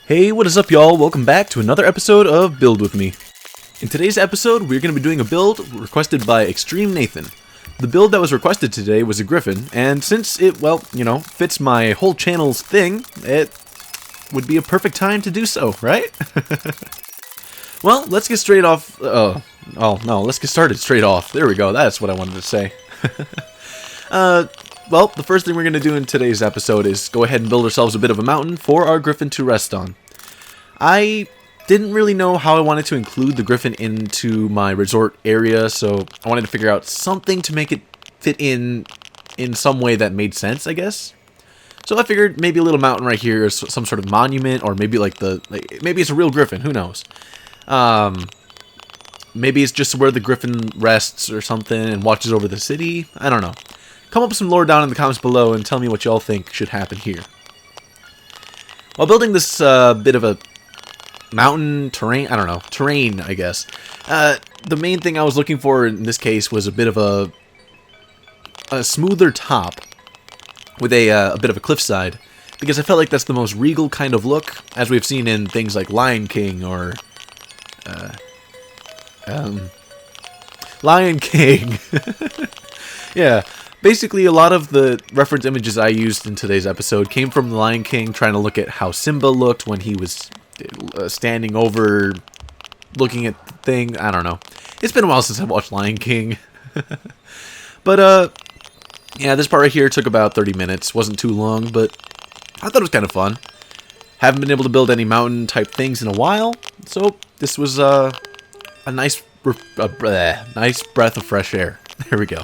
Hey, what is up y'all? Welcome back to another episode of Build With Me. In today's episode, we're going to be doing a build requested by Extreme Nathan. The build that was requested today was a Griffon, and since it, fits my whole channel's thing, it would be a perfect time to do so, right? Well, let's get straight off, let's get started straight off. There we go, that's what I wanted to say. Well, the first thing we're going to do in today's episode is go ahead and build ourselves a bit of a mountain for our Griffon to rest on. I didn't really know how I wanted to include the Griffon into my resort area, so I wanted to figure out something to make it fit in some way that made sense, I guess. So I figured maybe a little mountain right here is some sort of monument, or maybe maybe it's a real Griffon, who knows. Maybe it's just where the Griffon rests or something and watches over the city. I don't know. Come up with some lore down in the comments below and tell me what y'all think should happen here. While building this bit of a mountain terrain, I guess. The main thing I was looking for in this case was a bit of a smoother top with a bit of a cliffside, because I felt like that's the most regal kind of look, as we've seen in things like Lion King or Lion King. Yeah. Basically, a lot of the reference images I used in today's episode came from The Lion King, trying to look at how Simba looked when he was standing over, looking at the thing. I don't know. It's been a while since I watched Lion King. But, yeah, this part right here took about 30 minutes. Wasn't too long, but I thought it was kind of fun. Haven't been able to build any mountain-type things in a while, so this was a nice breath of fresh air. There we go.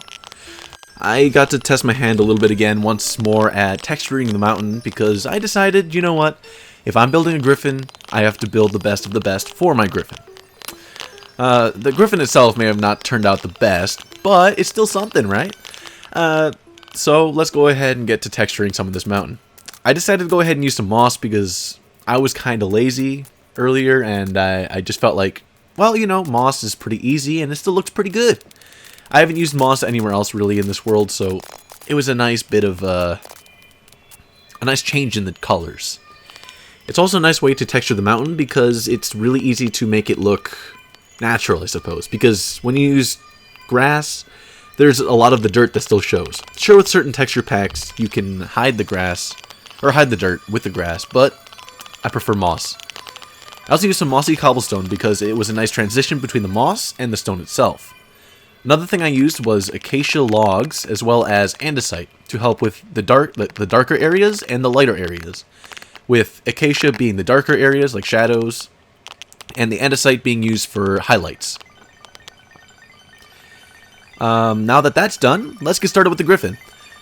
I got to test my hand a little bit again once more at texturing the mountain, because I decided, you know what, if I'm building a Griffon, I have to build the best of the best for my Griffon. The Griffon itself may have not turned out the best, but it's still something, right? So let's go ahead and get to texturing some of this mountain. I decided to go ahead and use some moss because I was kind of lazy earlier, and I just felt like, well, you know, moss is pretty easy and it still looks pretty good. I haven't used moss anywhere else really in this world, so it was a nice bit of a nice change in the colors. It's also a nice way to texture the mountain because it's really easy to make it look natural, I suppose. Because when you use grass, there's a lot of the dirt that still shows. Sure, with certain texture packs, you can hide the grass, or hide the dirt with the grass, but I prefer moss. I also used some mossy cobblestone because it was a nice transition between the moss and the stone itself. Another thing I used was acacia logs as well as andesite to help with the darker areas and the lighter areas, with acacia being the darker areas like shadows and the andesite being used for highlights. Now that that's done, let's get started with the Griffon.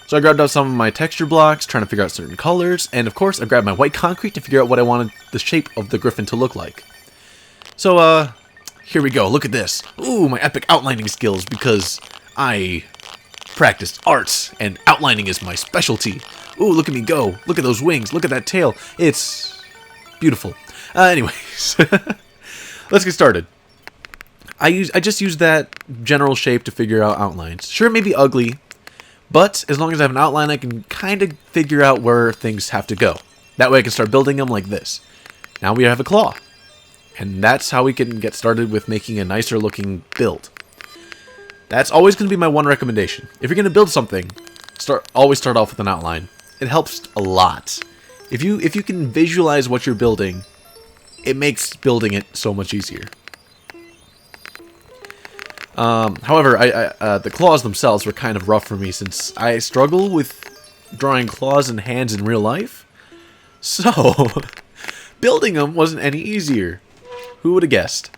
So I grabbed out some of my texture blocks, trying to figure out certain colors, and of course I grabbed my white concrete to figure out what I wanted the shape of the Griffon to look like. So here we go, look at this. Ooh, my epic outlining skills, because I practiced arts, and outlining is my specialty. Ooh, look at me go. Look at those wings. Look at that tail. It's beautiful. Anyways, let's get started. I just used that general shape to figure out outlines. Sure, it may be ugly, but as long as I have an outline, I can kind of figure out where things have to go. That way I can start building them like this. Now we have a claw. And that's how we can get started with making a nicer looking build. That's always going to be my one recommendation. If you're going to build something, always start off with an outline. It helps a lot. If you can visualize what you're building, it makes building it so much easier. However, the claws themselves were kind of rough for me since I struggle with drawing claws and hands in real life. So, building them wasn't any easier. Who would have guessed?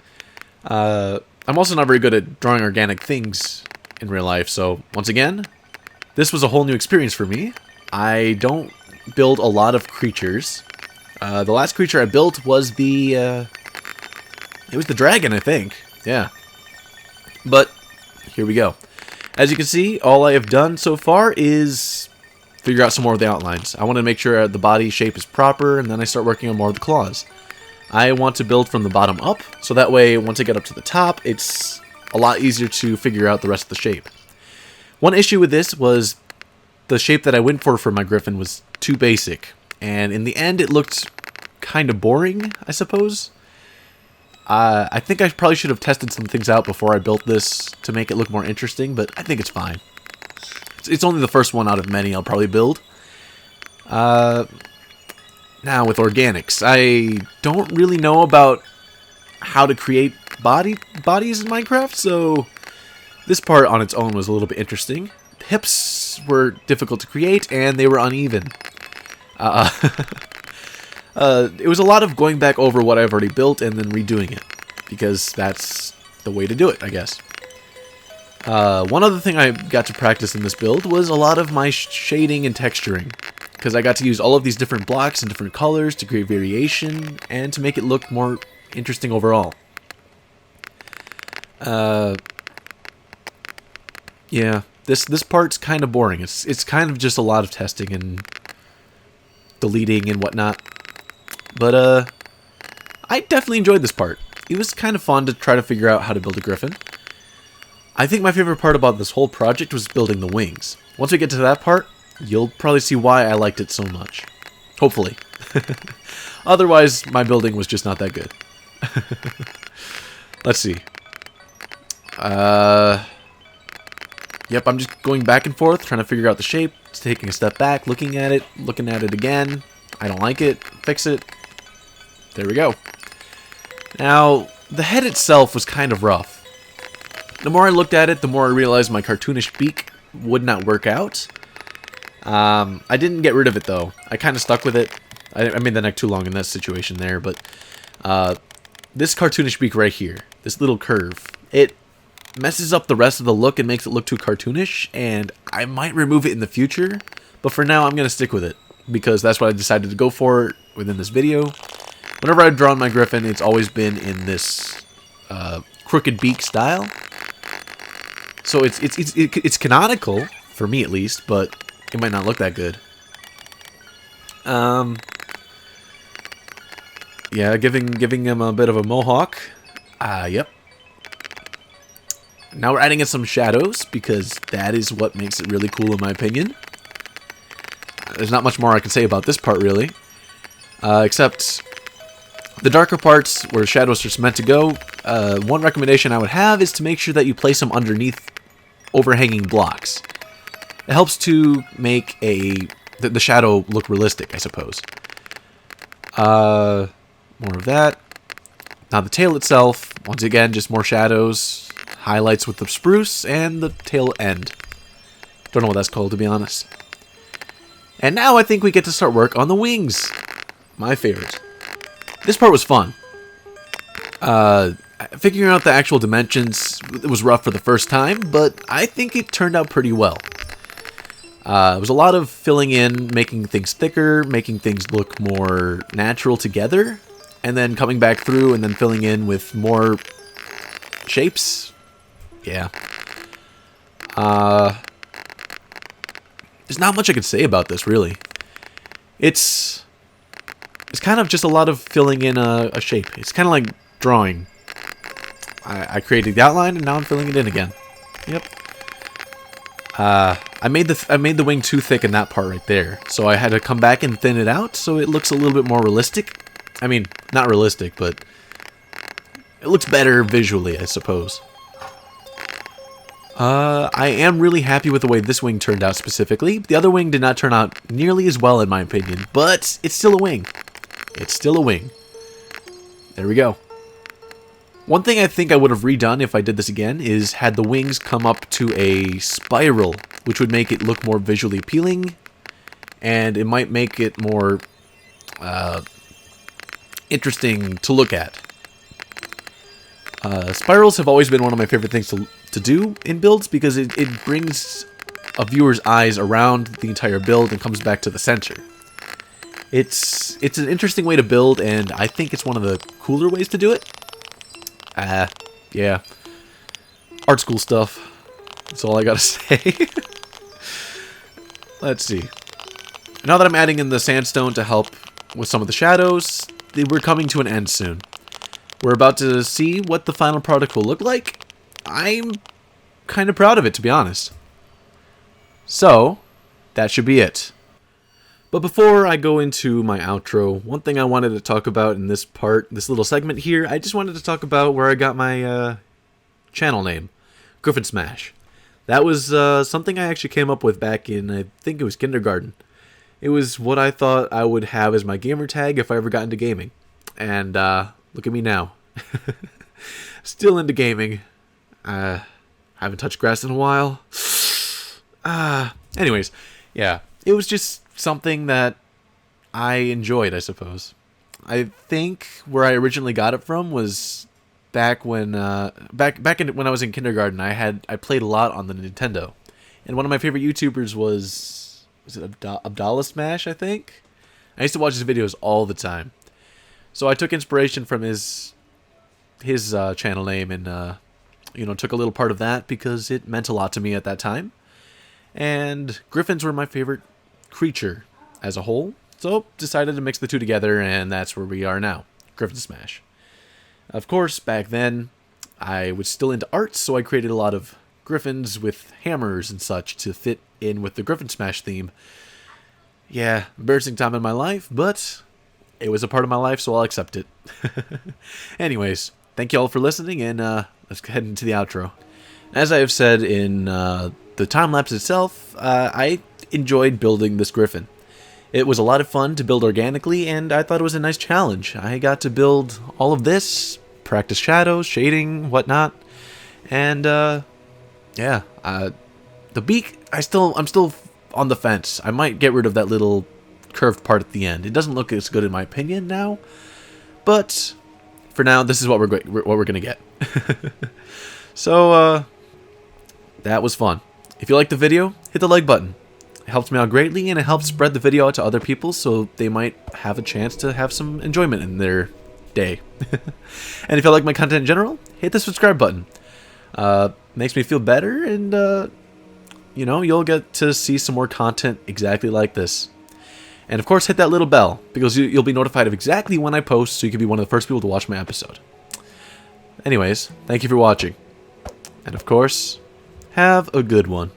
I'm also not very good at drawing organic things in real life, so once again, this was a whole new experience for me. I don't build a lot of creatures. The last creature I built was it was the dragon, I think. Yeah. But, here we go. As you can see, all I have done so far is figure out some more of the outlines. I want to make sure the body shape is proper, and then I start working on more of the claws. I want to build from the bottom up, so that way, once I get up to the top, it's a lot easier to figure out the rest of the shape. One issue with this was the shape that I went for my Griffon was too basic, and in the end, it looked kind of boring, I suppose. I think I probably should have tested some things out before I built this to make it look more interesting, but I think it's fine. It's only the first one out of many I'll probably build. Now, with organics, I don't really know about how to create bodies in Minecraft, so this part on its own was a little bit interesting. Hips were difficult to create, and they were uneven. It was a lot of going back over what I've already built and then redoing it, because that's the way to do it, I guess. One other thing I got to practice in this build was a lot of my shading and texturing, because I got to use all of these different blocks and different colors to create variation and to make it look more interesting overall. Yeah, this part's kind of boring. It's kind of just a lot of testing and deleting and whatnot. But, I definitely enjoyed this part. It was kind of fun to try to figure out how to build a Griffon. I think my favorite part about this whole project was building the wings. Once we get to that part, you'll probably see why I liked it so much. Hopefully. Otherwise, my building was just not that good. Let's see. Yep, I'm just going back and forth, trying to figure out the shape, taking a step back, looking at it again. I don't like it. Fix it. There we go. Now, the head itself was kind of rough. The more I looked at it, the more I realized my cartoonish beak would not work out. I didn't get rid of it, though. I kind of stuck with it. I made the neck too long in that situation there, but this cartoonish beak right here, this little curve, it messes up the rest of the look and makes it look too cartoonish, and I might remove it in the future, but for now I'm going to stick with it, because that's what I decided to go for within this video. Whenever I've drawn my Griffon, it's always been in this crooked beak style. So it's canonical, for me at least, but it might not look that good. Yeah, giving him a bit of a mohawk. Yep. Now we're adding in some shadows, because that is what makes it really cool in my opinion. There's not much more I can say about this part, really. Except the darker parts where shadows are meant to go, one recommendation I would have is to make sure that you place them underneath overhanging blocks. It helps to make the shadow look realistic, I suppose. More of that. Now the tail itself, once again, just more shadows, highlights with the spruce, and the tail end. Don't know what that's called, to be honest. And now I think we get to start work on the wings. My favorite. This part was fun. Figuring out the actual dimensions, it was rough for the first time, but I think it turned out pretty well. It was a lot of filling in, making things thicker, making things look more natural together, and then coming back through and then filling in with more shapes. Yeah. There's not much I could say about this, really. It's kind of just a lot of filling in a shape. It's kind of like drawing. I created the outline, and now I'm filling it in again. Yep. I made the wing too thick in that part right there, so I had to come back and thin it out so it looks a little bit more realistic. I mean, not realistic, but it looks better visually, I suppose. I am really happy with the way this wing turned out specifically. The other wing did not turn out nearly as well in my opinion, but it's still a wing. It's still a wing. There we go. One thing I think I would have redone if I did this again is had the wings come up to a spiral, which would make it look more visually appealing, and it might make it more interesting to look at. Spirals have always been one of my favorite things to do in builds, because it brings a viewer's eyes around the entire build and comes back to the center. It's an interesting way to build, and I think it's one of the cooler ways to do it. Yeah. Art school stuff. That's all I gotta say. Let's see. Now that I'm adding in the sandstone to help with some of the shadows, we're coming to an end soon. We're about to see what the final product will look like. I'm kind of proud of it, to be honest. So, that should be it. But before I go into my outro, one thing I wanted to talk about in this little segment here, I just wanted to talk about where I got my channel name, GriffonSmash. That was something I actually came up with back in, I think it was kindergarten. It was what I thought I would have as my gamer tag if I ever got into gaming. And look at me now. Still into gaming. Haven't touched grass in a while. Anyways, yeah. It was just something that I enjoyed, I suppose. I think where I originally got it from was back when when I was in kindergarten. I played a lot on the Nintendo, and one of my favorite YouTubers was it GriffonSmash, I think. I used to watch his videos all the time, so I took inspiration from his channel name and took a little part of that because it meant a lot to me at that time. And griffins were my favorite creature as a whole, so decided to mix the two together, and that's where we are now, GriffonSmash. Of course, back then, I was still into art, so I created a lot of griffins with hammers and such to fit in with the GriffonSmash theme. Yeah, embarrassing time in my life, but it was a part of my life, so I'll accept it. Anyways, thank you all for listening, and let's head into the outro. As I have said in the time-lapse itself, I enjoyed building this griffin. It was a lot of fun to build organically, and I thought it was a nice challenge. I got to build all of this, practice shadows, shading, whatnot, and yeah, the beak, I'm still on the fence. I might get rid of that little curved part at the end. It doesn't look as good in my opinion now, but for now, this is what we're gonna get. So that was fun. If you liked the video, hit the like button. It helps me out greatly, and it helps spread the video out to other people so they might have a chance to have some enjoyment in their day. And if you like my content in general, hit the subscribe button. Makes me feel better, and you'll get to see some more content exactly like this. And of course, hit that little bell, because you'll be notified of exactly when I post, so you can be one of the first people to watch my episode. Anyways, thank you for watching. And of course, have a good one.